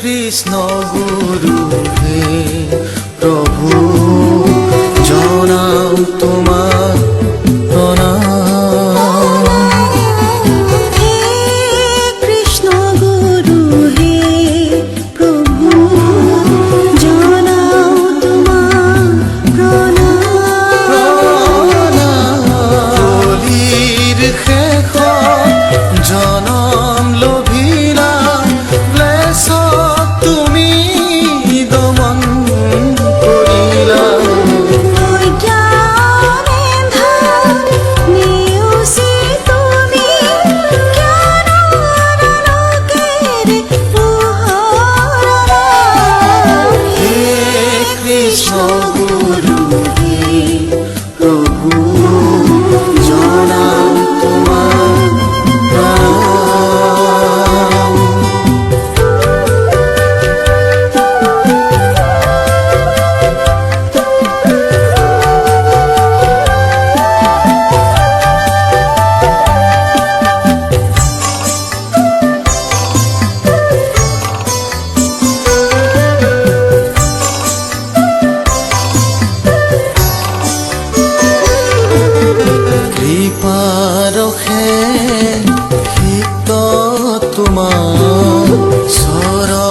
কৃষ্ণ গুরু হে প্রভু জনাও তোমার প্রণাম। হে কৃষ্ণ গুরু হে প্রভু জনাও তোমার প্রণাম। কলির শেষত জনম লভিলা ক্লেশত তুমি দমন কৰিলা। কৃষ্ণ গুৰু হে প্ৰভু জনাও তোমাৰ প্ৰণাম। কৃপাৰসে হিত তোমাৰ চৰণ